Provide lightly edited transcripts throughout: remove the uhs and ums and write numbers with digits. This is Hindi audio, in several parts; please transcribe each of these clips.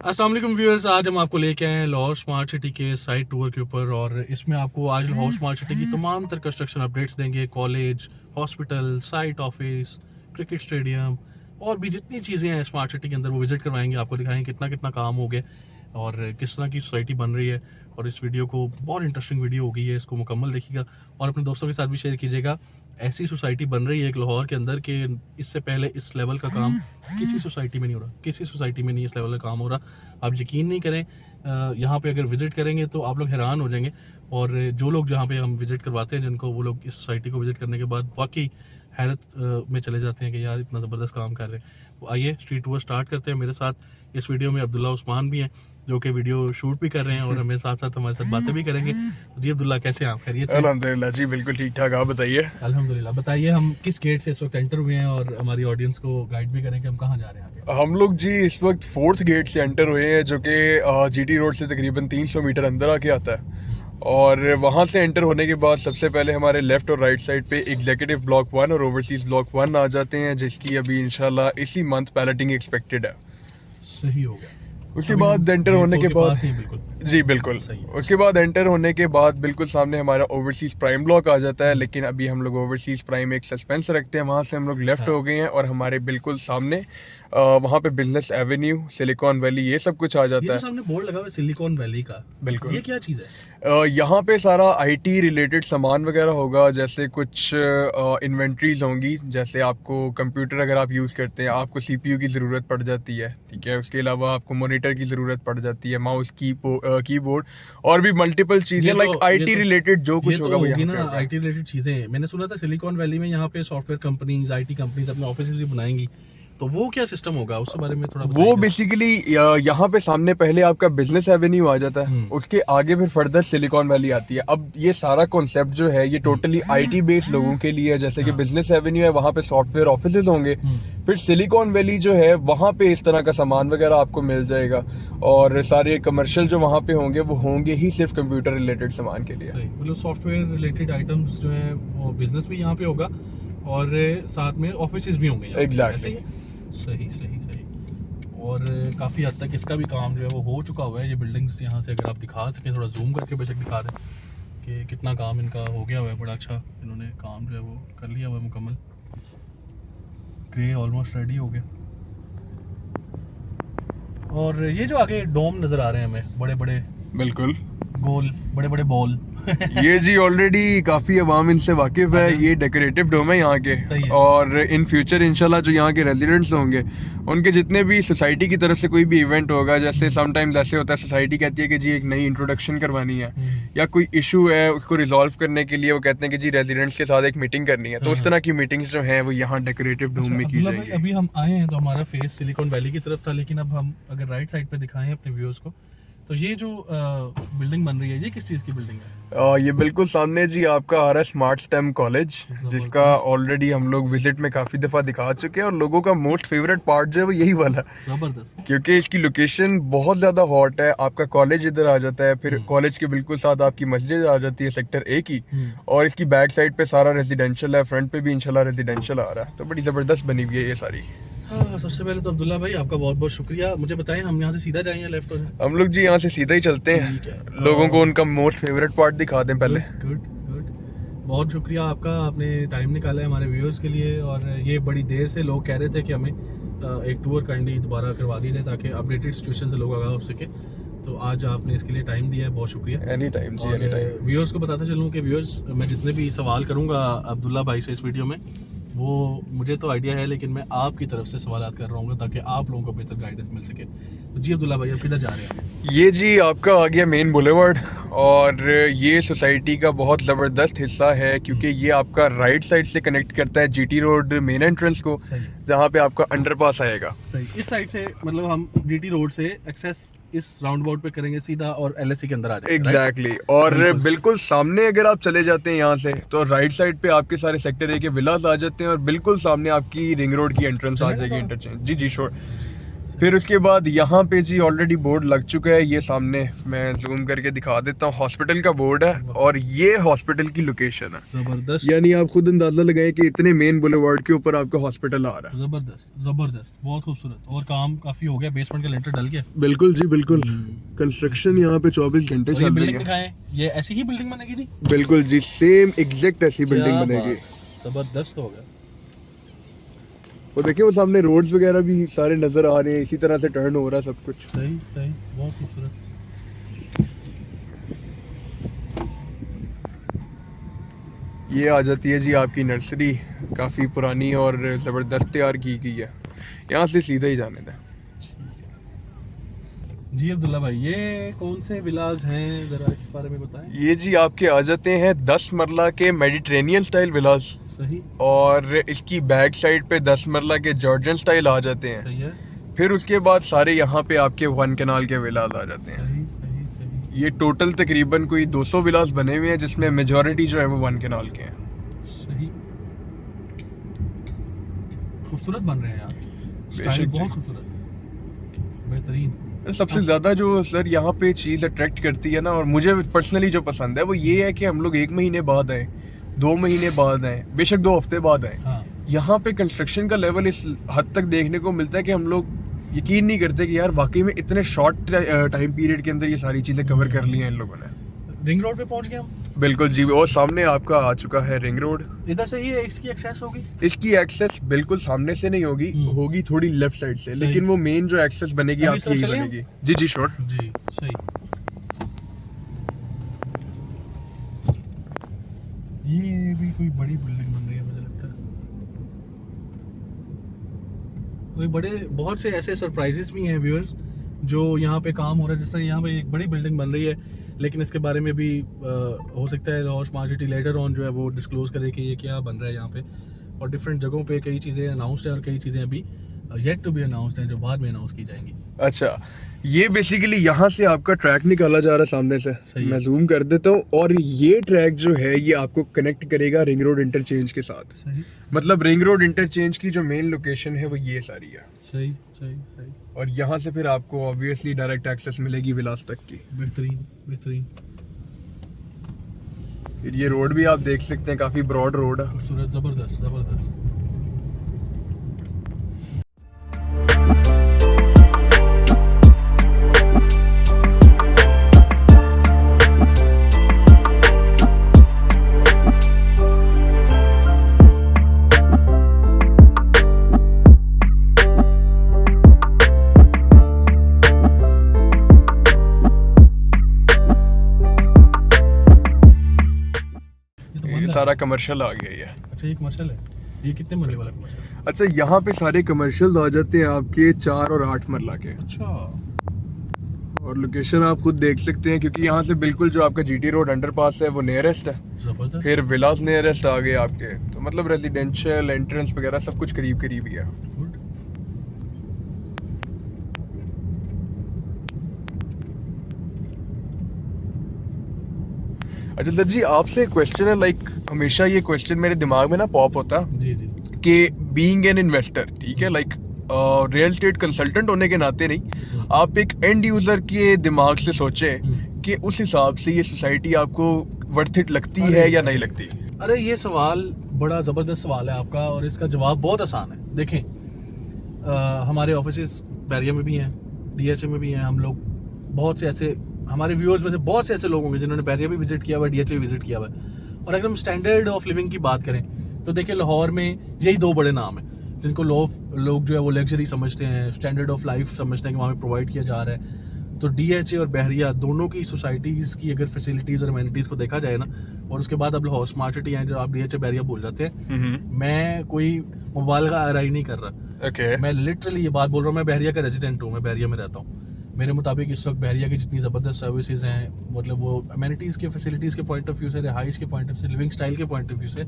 अस्सलाम वालेकुम व्यूअर्स, आज हम आपको लेके आए हैं लाहौर स्मार्ट सिटी के साइट टूर के ऊपर। और इसमें आपको आज लाहौर स्मार्ट सिटी की तमाम तर कंस्ट्रक्शन अपडेट्स देंगे। College, hospital, site office, cricket stadium और भी जितनी चीज़ें हैं स्मार्ट सिटी के अंदर वो विजिट करवाएंगे। आपको दिखाएंगे कितना कितना काम हो गया और किस तरह की सोसाइटी बन रही है। और इस वीडियो को बहुत इंटरेस्टिंग वीडियो हो गई है, इसको मुकम्मल देखिएगा और अपने दोस्तों के साथ भी शेयर कीजिएगा। ऐसी सोसाइटी बन रही है एक लाहौर के अंदर के इससे पहले इस लेवल का काम किसी सोसाइटी में नहीं हो रहा, किसी सोसाइटी में नहीं इस लेवल का काम हो रहा। आप यकीन नहीं करें, यहाँ पे अगर विजिट करेंगे तो आप लोग हैरान हो जाएंगे। और जो लोग जहाँ पे हम विजिट करवाते हैं जिनको, वो लोग इस सोसाइटी को विजिट करने के बाद वाकई हैरत में चले जाते हैं कि यार इतना ज़बरदस्त काम कर रहे हैं। तो आइए स्ट्रीट टूर स्टार्ट करते हैं। मेरे साथ इस वीडियो में अब्दुल्ला उस्मान भी हैं जो कि वीडियो शूट भी कर रहे हैं और हमें साथ साथ हमारे साथ बातें भी करेंगे। तो जी अब्दुल्ला, कैसे हैं आप? खैरियत से? अल्हम्दुलिल्लाह जी, बिल्कुल ठीक ठाक। आप बताइए। अल्हम्दुलिल्लाह। बताइए हम किस गेट से इस वक्त एंटर हुए हैं और हमारी ऑडियंस को गाइड भी करें कि हम कहाँ जा रहे हैं आगे। हम लोग जी इस वक्त 4th गेट से एंटर हुए हैं, जो कि जीटी रोड से तकरीबन 300 मीटर अंदर आके आता है। और वहाँ से एंटर होने के बाद सबसे पहले हमारे लेफ्ट और राइट साइड पे एग्जीक्यूटिव ब्लॉक 1 और ओवरसीज ब्लॉक 1 आ जाते हैं, जिसकी अभी इंशाल्लाह इसी मंथ पैलेटिंग एक्सपेक्टेड है। सही हो गया। उसके बाद एंटर होने के बाद जी बिल्कुल, सही है। उसके बाद एंटर होने के बाद बिल्कुल सामने हमारा ओवरसीज प्राइम ब्लॉक आ जाता है। लेकिन अभी हम लोग ओवरसीज प्राइम एक सस्पेंस रखते हैं, वहाँ से हम लोग लेफ्ट हो गए हैं और हमारे बिल्कुल सामने वहाँ पे बिजनेस एवेन्यू, सिलिकॉन वैली, ये सब कुछ आ ये जाता तो है। सामने बोर्ड लगा हुआ है सिलिकॉन वैली का, बिल्कुल। ये क्या चीज़ है? यहाँ पे सारा आईटी रिलेटेड सामान वगैरह होगा, जैसे कुछ इन्वेंट्रीज होंगी। जैसे आपको कंप्यूटर अगर आप यूज़ करते हैं, आपको सीपीयू की ज़रूरत पड़ जाती है, ठीक है। उसके अलावा आपको मॉनिटर की ज़रूरत पड़ जाती है, माउस, कीबोर्ड और भी मल्टीपल चीज़ें लाइक आईटी रिलेटेड जो कुछ होगा वो होगी यहाँ पे ना। होगा। आईटी रिलेटेड चीज़ें मैंने सुना था सिलिकॉन वैली में यहाँ पे सॉफ्टवेयर कंपनीज, आईटी कंपनीज अपने ऑफिस भी बनाएंगी, तो वो क्या सिस्टम होगा उसके बारे में थोड़ा वो बताइएगा। बेसिकली यहाँ पे सामने पहले आपका बिजनेस एवेन्यू आ जाता है, उसके आगे फिर फर्दर सिलिकॉन वैली आती है। अब ये सारा कॉन्सेप्ट जो है ये टोटली आईटी बेस्ड लोगों के लिए है। जैसे कि बिजनेस एवेन्यू है, वहाँ पे सॉफ्टवेयर ऑफिसेज होंगे। फिर सिलिकॉन वैली जो है वहाँ पे इस तरह का सामान वगैरह आपको मिल जाएगा और सारे कमर्शियल जो वहाँ पे होंगे वो होंगे ही सिर्फ कंप्यूटर रिलेटेड सामान के लिए। सही, मतलब सॉफ्टवेयर रिलेटेड आइटम्स जो है वो बिजनेस भी यहाँ पे होगा और साथ में ऑफिसेज भी होंगे। एग्जैक्टली। सही सही सही। और काफ़ी हद तक इसका भी काम जो है वो हो चुका हुआ है। ये बिल्डिंग्स यहाँ से अगर आप दिखा सकें, थोड़ा जूम करके बेशक दिखा दें कि कितना काम इनका हो गया हुआ है। बड़ा अच्छा इन्होंने काम जो है वो कर लिया हुआ है मुकम्मल। ग्रे ऑलमोस्ट रेडी हो गया। और ये जो आगे डोम नज़र आ रहे हैं हमें, बड़े बड़े बिल्कुल गोल, बड़े बड़े बॉल ये जी ऑलरेडी काफी अवाम इनसे वाकिफ है। ये डेकोरेटिव डोम है यहाँ के। और इन फ्यूचर इंशाल्लाह जो यहाँ के रेजिडेंट्स होंगे, उनके जितने भी सोसाइटी की तरफ से कोई भी इवेंट होगा, जैसे समटाइम्स ऐसे होता है सोसाइटी कहती है कि जी एक नई इंट्रोडक्शन करवानी है या कोई इशू है उसको रिजॉल्व करने के लिए वो कहते हैं कि जी रेजिडेंट्स के साथ एक मीटिंग करनी है, तो उस तरह की मीटिंग्स जो है वो यहाँ डेकोरेटिव डोम में की जाएगी। अभी हम आए हैं तो हमारा फेस सिलिकॉन वैली की तरफ था, लेकिन अब हम अगर राइट साइड पे दिखाएं अपने व्यूअर्स को, तो ये जो बिल्डिंग बन रही है ये किस चीज़ की बिल्डिंग है? ये बिल्कुल सामने जी आपका आ रहा है स्मार्ट स्टेम कॉलेज, जिसका ऑलरेडी हम लोग विजिट में काफ़ी दफ़ा दिखा चुके हैं और लोगों का मोस्ट फेवरेट पार्ट जो है वो यही वाला है। ज़बरदस्त, क्योंकि इसकी लोकेशन बहुत ज़्यादा हॉट है। आपका कॉलेज इधर आ जाता है, फिर कॉलेज के बिल्कुल साथ आपकी मस्जिद आ जाती है सेक्टर A की, और इसकी बैक साइड पे सारा रेजिडेंशियल है, फ्रंट पे भी इंशाल्लाह रेजिडेंशियल आ रहा है। तो बड़ी ज़बरदस्त बनी हुई है ये सारी। हाँ, सबसे पहले तो अब्दुल्ला भाई आपका बहुत बहुत शुक्रिया। मुझे बताएं हम यहाँ से सीधा जाएं या लेफ्ट हो जाएं? हम लोग जी यहाँ से सीधा ही चलते हैं, लोगों को उनका मोस्ट फेवरेट पार्ट दिखा दें पहले। गुड गुड, बहुत शुक्रिया आपका, आपने टाइम निकाला है हमारे व्यूअर्स के लिए। और ये बड़ी देर से लोग कह रहे थे कि हमें एक टूर काइंडली दोबारा करवा दी जाए ताकि अपडेटेड सिचुएशन से लोग आगाह हो सके। तो आज आपने इसके लिए टाइम दिया है, बहुत शुक्रिया। एनी टाइम जी, एनी टाइम। व्यूअर्स को बताता चलूँ कि व्यूअर्स, मैं जितने भी सवाल करूँगा अब्दुल्ला भाई से इस वीडियो में, वो मुझे तो आइडिया है लेकिन मैं आपकी तरफ से सवाल कर रहा हूँ ताकि आप लोगों को बेहतर गाइडेंस मिल सके। तो जी अब्दुल्ला भाई, आप किधर जा रहे हैं? ये जी आपका आ गया मेन बुलेवर्ड और ये सोसाइटी का बहुत ज़बरदस्त हिस्सा है क्योंकि ये आपका राइट साइड से कनेक्ट करता है जीटी रोड मेन एंट्रेंस को, जहाँ पे आपका अंडरपास आएगा। सही, इस साइड से मतलब हम जीटी रोड से एक्सेस इस राउंड अबाउट पे करेंगे सीधा और एलएससी के अंदर आ जाएंगे। एग्जैक्टली। और बिल्कुल सामने अगर आप चले जाते हैं यहाँ से तो राइट साइड पे आपके सारे सेक्टर A के विलास आ जाते हैं और बिल्कुल सामने आपकी रिंग रोड की एंट्रेंस आ जाएगी, इंटरचेंज। जी जी श्योर। फिर उसके बाद यहाँ पे जी ऑलरेडी बोर्ड लग चुका है, ये सामने मैं जूम करके दिखा देता हूँ, हॉस्पिटल का बोर्ड है और ये हॉस्पिटल की लोकेशन है। जबरदस्त, यानी आप खुद अंदाजा लगाएं कि इतने मेन बुलेवार्ड के ऊपर आपका हॉस्पिटल आ रहा है। जबरदस्त जबरदस्त, बहुत खूबसूरत। और काम काफी हो गया, बेसमेंट का लेंटर डल गया। बिल्कुल जी बिल्कुल, कंस्ट्रक्शन यहाँ पे 24 घंटे और ये चल रही बिल्डिंग है। दिखाएं, ये ऐसी ही बिल्डिंग बनेगी जी? बिल्कुल जी, सेम एग्जैक्ट ऐसी बिल्डिंग क्या बनेगी। बात, जबरदस्त हो गया। और देखिए वो सामने रोड्स वगैरह भी सारे नजर आ रहे हैं, इसी तरह से टर्न हो रहा है सब कुछ। सही सही, बहुत खूबसूरत। ये आ जाती है जी आपकी नर्सरी, काफ़ी पुरानी और ज़बरदस्त तैयार की गई है। यहाँ से सीधा ही जाने दें। जी अब्दुल्ला भाई, ये कौन से विलास हैं, जरा इस बारे में बताएं। ये जी आपके आ जाते हैं 10 मरला के मेडिटेरेनियन स्टाइल विलास, सही और इसकी बैक साइड पे 10 मरला के जॉर्जियन स्टाइल आ जाते हैं। सही है, फिर उसके बाद सारे यहाँ पे आपके 1 कनाल के विलास आ जाते हैं। सही सही सही ये टोटल तकरीबन कोई 200 विलास बने हुए हैं, जिसमें मेजॉरिटी जो है वो 1 कनाल के हैं। सही। खूबसूरत बन रहे हैं यार, बेशक स्टाइल जी। बहुत खूबसूरत, बेहतरीन। सबसे ज्यादा जो सर यहाँ पे चीज अट्रैक्ट करती है ना, और मुझे पर्सनली जो पसंद है वो ये है कि हम लोग 1 महीने बाद आए, 2 महीने बाद आए, बेशक 2 हफ्ते बाद आए, हाँ, यहाँ पे कंस्ट्रक्शन का लेवल इस हद तक देखने को मिलता है कि हम लोग यकीन नहीं करते कि यार वाकई में इतने शॉर्ट टाइम पीरियड के अंदर ये सारी चीजें कवर कर ली हैं इन लोगों ने। रिंग रोड पे पहुंच गए हम। बिल्कुल जी, और सामने आपका आ चुका है रिंग रोड। इधर से ही इसकी एक्सेस होगी। इसकी एक्सेस बिल्कुल सामने से नहीं होगी, होगी थोड़ी लेफ्ट साइड से, सही। लेकिन वो मेन जो एक्सेस बनेगी हम इस आपकी तरफ यही चलें? बनेगी। जी जी श्योर। जी सही। ये भी कोई बड़ी बिल्डिंग बन रही है मुझे लगता है। कोई बड़े बहुत से ऐसे सरप्राइजेस भी हैं व्यूअर्स, जो यहाँ पे काम हो रहा है। जैसे यहाँ पे एक बड़ी बिल्डिंग बन रही है, लेकिन इसके बारे में भी हो सकता है Lahore smart city later on जो है वो डिस्क्लोज करे कि ये क्या बन रहा है यहाँ पे। और डिफरेंट जगहों पे कई चीज़ें अनाउंसड हैं और कई चीज़ें अभी येट टू बी अनाउंसड हैं, जो बाद में अनाउंस की जाएंगी। अच्छा, ये बेसिकली यहाँ से आपका ट्रैक निकाला जा रहा है सामने से, सही है। मैं जूम कर देता हूँ। और ये ट्रैक जो है ये आपको कनेक्ट करेगा रिंग रोड इंटरचेंज के साथ। सही मतलब रिंग रोड इंटरचेंज की जो मेन लोकेशन है वो ये सारी है, सही सही सही, और यहाँ से फिर आपको ऑब्वियसली डायरेक्ट एक्सेस मिलेगी विलास तक की। बेहतरीन बेहतरीन। फिर ये रोड भी आप देख सकते हैं, काफी ब्रॉड रोड है। खूबसूरत, जबरदस्त जबरदस्त। ये सारा कमर्शियल आ गया ये। अच्छा, ये कमर्शियल है। ये कितने मरले वाला कमर्शियल है? अच्छा, यहाँ पे सारे कमर्शियल आ जाते हैं आपके 4 और 8 मरला के। अच्छा, और लोकेशन आप खुद देख सकते हैं, क्योंकि यहाँ से बिल्कुल जो आपका जीटी रोड अंडरपास है वो नियरेस्ट है। जबरदस्त। फिर विलास नियरेस्ट आ गए आपके, तो मतलब रेजिडेंशियल एंट्रेंस वगैरह सब कुछ करीब करीब ही है। गुड। अच्छा दर जी, आपसे एक क्वेश्चन है, लाइक हमेशा ये क्वेश्चन मेरे दिमाग में ना पॉप होता जी जी। कि बीइंग एन इन्वेस्टर, ठीक है, लाइक रियल एस्टेट कंसल्टेंट होने के नाते नहीं, आप एक एंड यूजर के दिमाग से सोचें कि उस हिसाब से ये सोसाइटी आपको वर्थ इट लगती है या नहीं लगती। अरे ये सवाल बड़ा ज़बरदस्त सवाल है आपका, और इसका जवाब बहुत आसान है। देखें, हमारे ऑफिसेज बैरिया में भी हैं, डीएचए में भी हैं। हम लोग बहुत से ऐसे, हमारे व्यूअर्स में से बहुत से ऐसे लोग होंगे जिन्होंने बैरिया भी विजिट किया हुआ है, डीएचए भी विजिट किया हुआ है। और अगर हम स्टैंडर्ड ऑफ लिविंग की बात करें तो देखिए, लाहौर में यही 2 बड़े नाम हैं जिनको लोग जो है वो लग्जरी समझते हैं, स्टैंडर्ड ऑफ लाइफ समझते हैं कि वहाँ पे प्रोवाइड किया जा रहा है। तो डीएचए और बहरिया दोनों की सोसाइटीज़ की अगर फैसिलिटीज़ और अमेनिटीज़ को देखा जाए ना, और उसके बाद अब लाहौर स्मार्ट सिटी है जो आप डीएचए बहरिया बोल जाते हैं, मैं कोई मुबालगा आराई नहीं कर रहा। ओके। मैं लिटरली ये बात बोल रहा हूँ, मैं बहरिया का रेजिडेंट हूँ, मैं बहरिया में रहता हूँ। मेरे मुताबिक इस वक्त बहरिया की जितनी ज़बरदस्त सर्विसेज हैं, मतलब वो अमेनिटीज़ के फैसिलिटीज़ के पॉइंट ऑफ व्यू से, रिहाइश के पॉइंट ऑफ से, लिविंग स्टाइल के पॉइंट ऑफ व्यू से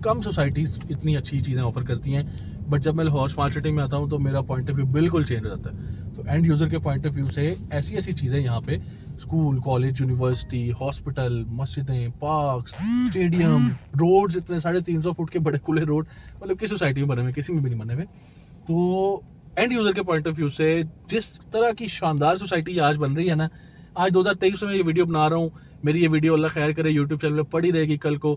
कम सोसाइटीज़ इतनी अच्छी चीज़ें ऑफर करती हैं। बट जब मैं लाहौर स्मार्ट सिटी में आता हूँ तो मेरा पॉइंट ऑफ व्यू बिल्कुल चेंज हो जाता है। तो एंड यूज़र के पॉइंट ऑफ व्यू से ऐसी ऐसी चीज़ें यहाँ पे, स्कूल, कॉलेज, यूनिवर्सिटी, हॉस्पिटल, मस्जिदें, पार्क, स्टेडियम, रोड्स, इतने 350 फुट के बड़े खुले रोड, मतलब किस सोसाइटी में बने हुए, किसी में भी नहीं बने हुए। तो एंड यूजर के पॉइंट ऑफ व्यू से जिस तरह की शानदार सोसाइटी आज बन रही है ना, आज 2023 में मैं ये वीडियो बना रहा हूँ, मेरी ये वीडियो अल्लाह खैर करे यूट्यूब चैनल पे पड़ी रहेगी कल को,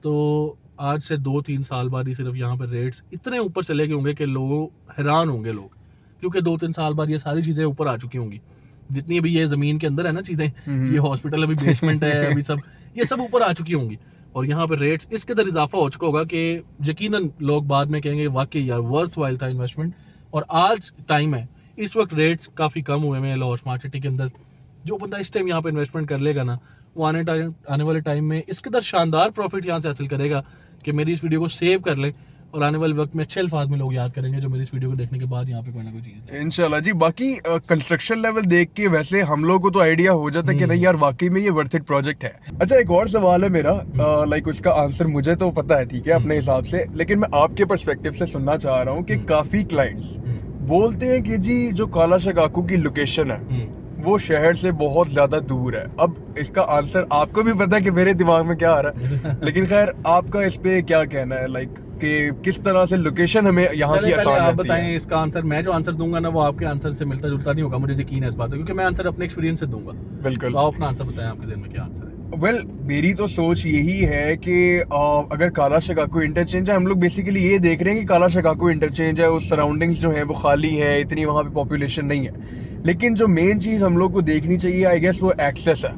तो आज से 2-3 साल बाद ही सिर्फ यहाँ पर रेट्स इतने ऊपर चले गए होंगे कि लोग हैरान होंगे लोग, क्योंकि 2-3 साल बाद ये सारी चीज़ें ऊपर आ चुकी होंगी, जितनी अभी ये ज़मीन के अंदर है ना चीज़ें, ये हॉस्पिटल अभी बेसमेंट है, अभी सब ये सब ऊपर आ चुकी होंगी, और यहाँ पे रेट्स इस कदर इजाफा हो चुका होगा कि यकीनन लोग बाद में कहेंगे वाकई यार वर्थ वाइल था इन्वेस्टमेंट। और आज टाइम है, इस वक्त रेट्स काफ़ी कम हुए हैं लाहौर स्मार्ट सिटी के अंदर। जो बंदा इस टाइम यहाँ पे इन्वेस्टमेंट कर लेगा ना, वो आने वाले टाइम में इस कदर शानदार प्रॉफिट यहाँ से हासिल करेगा कि मेरी इस वीडियो को सेव कर ले, और आने वाले वक्त में अच्छे अल्फाज में लोग याद करेंगे जो मेरी इस वीडियो को देखने के बाद यहाँ पे कोई ना कोई चीज़। इंशाल्लाह जी। बाकी कंस्ट्रक्शन लेवल देख के वैसे हम लोग को तो आइडिया हो जाता है कि नहीं यार वाकई में ये वर्थ इट प्रोजेक्ट है। अच्छा, एक और सवाल है मेरा, लाइक उसका आंसर मुझे तो पता है, ठीक है, अपने हिसाब से, लेकिन मैं आपके पर्सपेक्टिव से सुनना चाह रहा हूँ कि काफी क्लाइंट्स बोलते हैं कि जी जो काला शगाकू की लोकेशन है वो शहर से बहुत ज्यादा दूर है। अब इसका आंसर आपको भी पता है कि मेरे दिमाग में क्या आ रहा है, लेकिन खैर आपका इस पे क्या कहना है, लाइक कि किस तरह से लोकेशन हमें यहाँ की आसान आप रहती बताएं है? इसका आंसर। मैं जो आंसर दूंगा ना वो आपके आंसर से मिलता जुलता नहीं होगा, मुझे यकीन है इस बात पर, क्योंकि मैं आंसर अपने एक्सपीरियंस से दूंगा। बिल्कुल। तो आप अपना आंसर बताएं, आपके दिल में क्या आंसर है? वेल मेरी तो सोच यही है कि अगर काला शगाकू इंटरचेंज है, हम लोग बेसिकली ये देख रहे हैं कि काला शगाकू इंटरचेंज है, उस सराउंडिंग्स जो है वो खाली है, इतनी वहाँ पे पॉपुलेशन नहीं है, लेकिन जो मेन चीज हम लोग को देखनी चाहिए आई गेस वो एक्सेस है,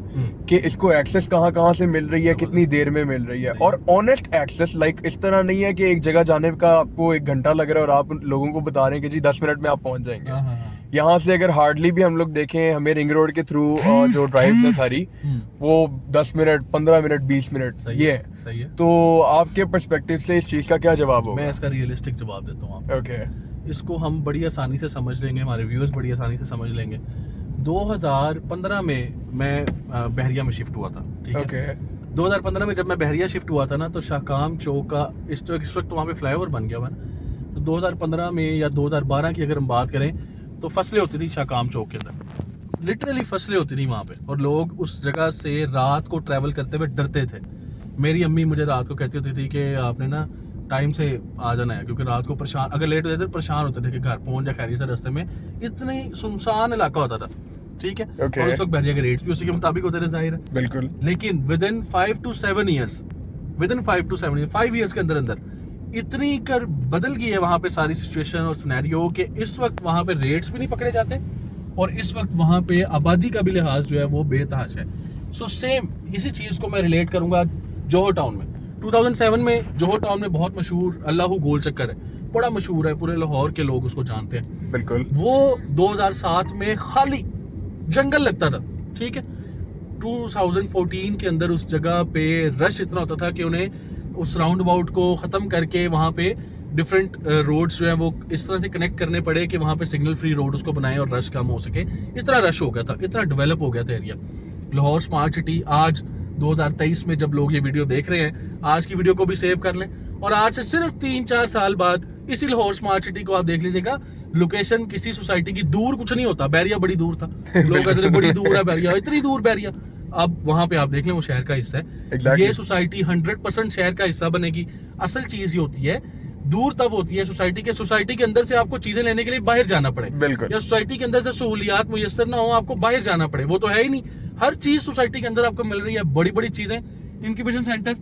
कि इसको एक्सेस कहाँ से मिल रही है, कितनी देर में मिल रही है, और ऑनेस्ट एक्सेस। लाइक इस तरह नहीं है कि एक जगह जाने का आपको 1 घंटा लग रहा है और आप लोगों को बता रहे हैं कि जी 10 मिनट में आप पहुंच जाएंगे। यहाँ से अगर हार्डली भी हम लोग देखें, हमें रिंग रोड के थ्रू जो ड्राइव है सारी, वो 10 मिनट 15 मिनट 20 मिनट ये है। सही है। तो आपके पर्सपेक्टिव से इस चीज का क्या जवाब होगा? मैं इसका रियलिस्टिक जवाब देता हूँ आपको। ओके। इसको हम बड़ी आसानी से समझ लेंगे, हमारे व्यूअर्स बड़ी आसानी से समझ लेंगे। 2015 में मैं बहरिया में शिफ्ट हुआ था, ठीक है? ओके। 2015 में जब मैं बहरिया शिफ्ट हुआ था ना, तो शाहकाम चौक का इस वक्त वहाँ पे फ्लाईओवर बन गया हुआ ना, तो 2015 में या 2012 की अगर हम बात करें तो फसलें होती थी शाहकाम चौक के अंदर, लिटरली फसलें होती थी वहाँ पे, और लोग उस जगह से रात को ट्रैवल करते हुए डरते थे। मेरी अम्मी मुझे रात को कहती होती थी कि आपने ना टाइम से आ जाना है, क्योंकि रात को परेशान, अगर लेट हो जाते परेशान होते थे कि घर पहुंच जाए खैरियत से। रास्ते में इतनी सुनसान इलाका होता था, ठीक है? Okay. और उस वक्त बहरिया के रेट्स भी उसी के मुताबिक होते थे, जाहिर है। बिल्कुल। लेकिन with in 5 to 7 years 5 years के अंदर अंदर इतनी कर बदल गई है वहाँ पे सारी सिचुएशन और सिनेरियो, कि इस वक्त वहाँ पे रेट्स भी नहीं पकड़े जाते, और इस वक्त वहाँ पे आबादी का भी लिहाज जो है वो बेतहाश है। सो सेम इसी चीज़ को मैं रिलेट करूँगा जोहर टाउन में। 2007 में जोहर टाउन में बहुत मशहूर अल्लाहू गोल चक्कर है, बड़ा मशहूर है, पूरे लाहौर के लोग उसको जानते हैं। बिल्कुल। वो 2007 में खाली जंगल लगता था, ठीक है? 2014 के अंदर उस जगह पे रश इतना होता था कि उन्हें उस राउंड अबाउट को ख़त्म करके वहाँ पे डिफरेंट रोड्स जो है वो इस तरह से कनेक्ट करने पड़े कि वहाँ पे सिग्नल फ्री रोड उसको बनाए और रश कम हो सके। इतना रश हो गया था, इतना डेवलप हो गया था एरिया। लाहौर स्मार्ट सिटी आज 2023 में जब लोग ये वीडियो देख रहे हैं, आज की वीडियो को भी सेव कर लें, और आज से सिर्फ 3-4 साल बाद इसी लाहौर स्मार्ट सिटी को आप देख लीजिएगा। लोकेशन किसी सोसाइटी की दूर कुछ नहीं होता, बैरिया बड़ी दूर था, लोग कहते थे बड़ी दूर है बैरिया, इतनी दूर बैरिया। अब वहां पे आप देख लें वो शहर का हिस्सा है। Exactly. ये सोसाइटी 100% शहर का हिस्सा बनेगी। असल चीज ये होती है, दूर तब होती है सोसाइटी के अंदर से आपको चीजें लेने के लिए बाहर जाना पड़े, बिल्कुल, या सोसाइटी के अंदर से सहूलियात मुयस्सर ना हो, आपको बाहर जाना पड़े, वो तो है ही नहीं। हर चीज सोसाइटी के अंदर आपको मिल रही है, बड़ी बड़ी चीजें, इंक्यूबेशन सेंटर,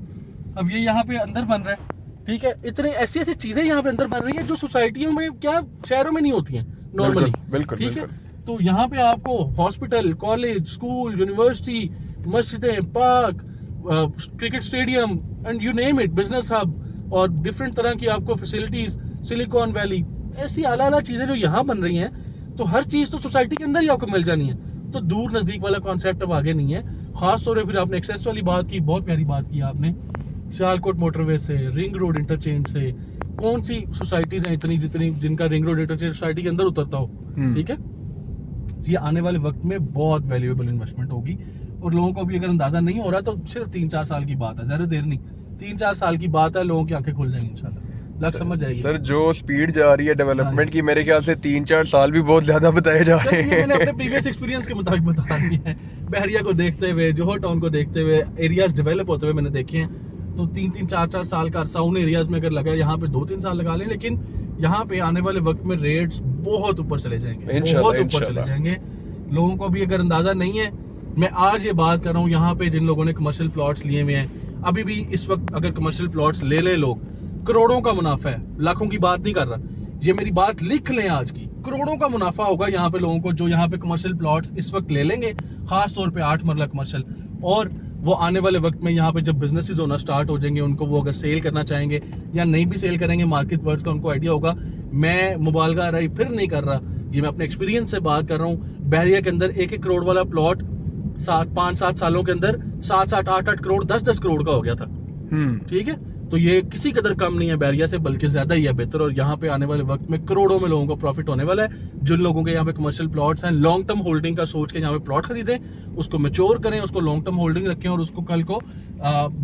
अब ये यहाँ पे अंदर बन रहा है, ठीक है? इतने ऐसी ऐसी चीजें यहाँ पे अंदर बन रही है जो सोसाइटियों में क्या शहरों में नहीं होती हैं नॉर्मली, बिल्कुल, ठीक है? तो यहाँ पे आपको हॉस्पिटल, कॉलेज, स्कूल, यूनिवर्सिटी, मस्जिदें, park, cricket stadium and you name it, business hub, और डिफरेंट तरह की आपको फैसिलिटीज, सिलिकॉन वैली, ऐसी आला चीजें जो यहाँ बन रही हैं, तो हर चीज तो सोसाइटी के अंदर ही आपको मिल जानी है। तो दूर नजदीक वाला कॉन्सेप्ट अब आगे नहीं है। खास तौर पर फिर आपने एक्सेस वाली बात की, बहुत प्यारी बात की आपने, सियालकोट मोटरवे से, रिंग रोड इंटरचेंज से, कौन सी सोसाइटीज हैं इतनी जिनका रिंग रोड इंटरचेंज सोसाइटी के अंदर उतरता हो, ठीक है? ये आने वाले वक्त में बहुत वैल्यूएबल इन्वेस्टमेंट होगी, और लोगों को भी अगर अंदाजा नहीं हो रहा तो सिर्फ 3-4 साल की बात है, ज्यादा देर नहीं, 3-4 साल की बात है, लोगों की आंखें खुल जाएंगी इंशाल्लाह, लग समझ जाएगी। सर जो स्पीड जा रही है डेवलपमेंट की, मेरे ख्याल से 3-4 साल भी बहुत ज्यादा बताए जा रहे हैं। मैंने अपने प्रीवियस एक्सपीरियंस के मुताबिक बता दिया है, बहरिया को देखते हुए, जोहर टाउन को देखते हुए, एरियाज डेवलप होते हुए मैंने देखे हैं। तो 3-3, 4-4 साल का अरसा उन एरियाज में अगर लगा, यहाँ पे 2-3 साल लगा लें, लेकिन यहाँ पे आने वाले वक्त में रेट्स बहुत ऊपर चले जाएंगे, इंशाल्लाह, बहुत ऊपर चले इंशाल्लाह। जाएंगे। लोगों को भी अगर अंदाजा नहीं है, मैं आज ये बात कर रहा हूँ, यहाँ पे जिन लोगों ने कमर्शियल प्लॉट्स लिए हुए हैं, अभी भी इस वक्त अगर कमर्शियल प्लॉट्स ले ले लोग, करोड़ों का मुनाफा है, लाखों की बात नहीं कर रहा, ये मेरी बात लिख लें आज की, करोड़ों का मुनाफा होगा यहाँ पे लोगों को जो यहाँ पे कमर्शियल प्लॉट्स इस वक्त ले लेंगे, खास तौर पे 8 मरला कमर्शियल। और वो आने वाले वक्त में यहाँ पे जब बिजनेसेस होना स्टार्ट हो जाएंगे, उनको वो अगर सेल करना चाहेंगे या नहीं भी सेल करेंगे, मार्केट वर्ड्स का उनको आइडिया होगा। मैं मुबालगा रही फिर नहीं कर रहा, ये मैं अपने एक्सपीरियंस से बात कर रहा हूँ। बहरिया के अंदर 1-1 करोड़ वाला प्लॉट 5-7 सालों के अंदर 7-7, 8-8 करोड़, 10-10 करोड़ का हो गया था। ठीक है, तो ये किसी कदर कम नहीं है बैरिया से, बल्कि ज्यादा ही है बेहतर। और यहाँ पे आने वाले वक्त में करोड़ों में लोगों को प्रॉफिट होने वाला है। जिन लोगों के यहाँ पे कमर्शियल प्लॉट्स हैं, लॉन्ग टर्म होल्डिंग का सोच के यहाँ पे प्लॉट खरीदें, उसको मैच्योर करें, उसको लॉन्ग टर्म होल्डिंग रखें, और उसको कल को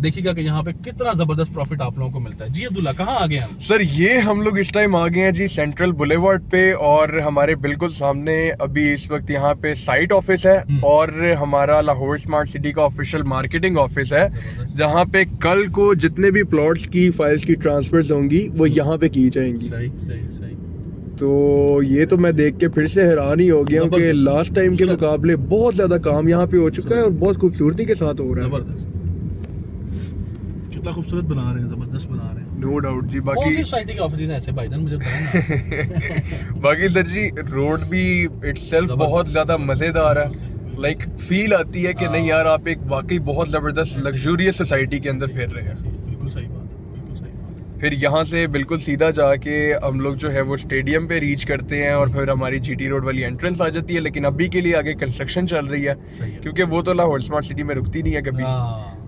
देखिएगा कि यहाँ पे कितना जबरदस्त प्रॉफिट आप लोगों को मिलता है। जी अब्दुल्ला, कहाँ आ गए हम? सर ये हम लोग इस टाइम आ गए हैं जी सेंट्रल बुलेवार्ड पे, और हमारे बिल्कुल सामने अभी इस वक्त यहाँ पे साइट ऑफिस है और हमारा लाहौर स्मार्ट सिटी का ऑफिशियल मार्केटिंग ऑफिस है, जहाँ पे कल को जितने भी प्लॉट्स की फाइल्स की ट्रांसफर्स होंगी वो यहाँ पे की जाएंगी। सही सही सही। तो ये तो मैं देख के फिर से हैरान ही हो गया हूँ कि लास्ट टाइम के मुकाबले बहुत ज्यादा काम यहाँ पे हो चुका है और बहुत खूबसूरती के साथ हो रहा है। जबरदस्त, कितना खूबसूरत बना रहे हैं, जबरदस्त बना रहे हैं। नो डाउट जी। कौन बाकी सी सोसाइटी के ऑफिस हैं ऐसे भाईजान, मुझे बताएं ना। बाकी सर जी रोड भी इटसेल्फ बहुत ज्यादा मजेदार है। लाइक फील आती है कि नहीं यार आप एक वाकई बहुत जबरदस्त लग्जूरियस सोसाइटी के अंदर फिर रहे हैं। बिल्कुल सही बात है, बिल्कुल सही बात है। फिर यहाँ से बिल्कुल सीधा जाके हम लोग जो है वो स्टेडियम पे रीच करते हैं और फिर हमारी जीटी रोड वाली एंट्रेंस आ जाती है। लेकिन अभी के लिए आगे कंस्ट्रक्शन चल रही है, सही है। क्योंकि वो तो लाहौर स्मार्ट सिटी में रुकती नहीं है कभी। हाँ।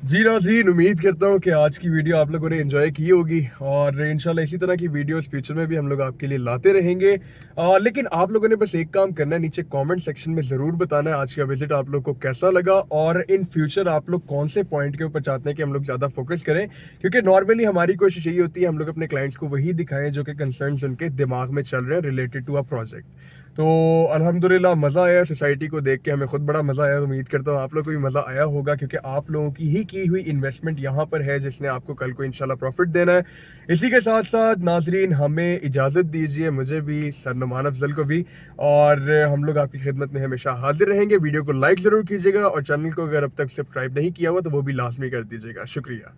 जी नाज़रीन, उम्मीद करता हूँ कि आज की वीडियो आप लोगों ने एंजॉय की होगी और इंशाल्लाह इसी तरह की वीडियोस फ्यूचर में भी हम लोग आपके लिए लाते रहेंगे। लेकिन आप लोगों ने बस एक काम करना है, नीचे कमेंट सेक्शन में ज़रूर बताना है आज का विजिट आप लोग को कैसा लगा और इन फ्यूचर आप लोग कौन से पॉइंट के ऊपर चाहते हैं कि हम लोग ज़्यादा फोकस करें, क्योंकि नॉर्मली हमारी कोशिश यही होती है हम लोग अपने क्लाइंट्स को वही दिखाएं जो कि कंसर्न्स उनके दिमाग में चल रहे हैं रिलेटेड टू अ प्रोजेक्ट। तो अल्हम्दुलिल्लाह मज़ा आया सोसाइटी को देख के, हमें खुद बड़ा मज़ा आया। उम्मीद करता हूँ आप लोग को भी मज़ा आया होगा, क्योंकि आप लोगों की ही की हुई इन्वेस्टमेंट यहाँ पर है जिसने आपको कल को इंशाल्लाह प्रॉफिट देना है। इसी के साथ साथ नाजरीन हमें इजाज़त दीजिए, मुझे भी, सर नुमान अफजल को भी, और हम लोग आपकी खिदमत में हमेशा हाजिर रहेंगे। वीडियो को लाइक ज़रूर कीजिएगा और चैनल को अगर अब तक सब्सक्राइब नहीं किया हुआ तो वो भी लाजमी कर दीजिएगा। शुक्रिया।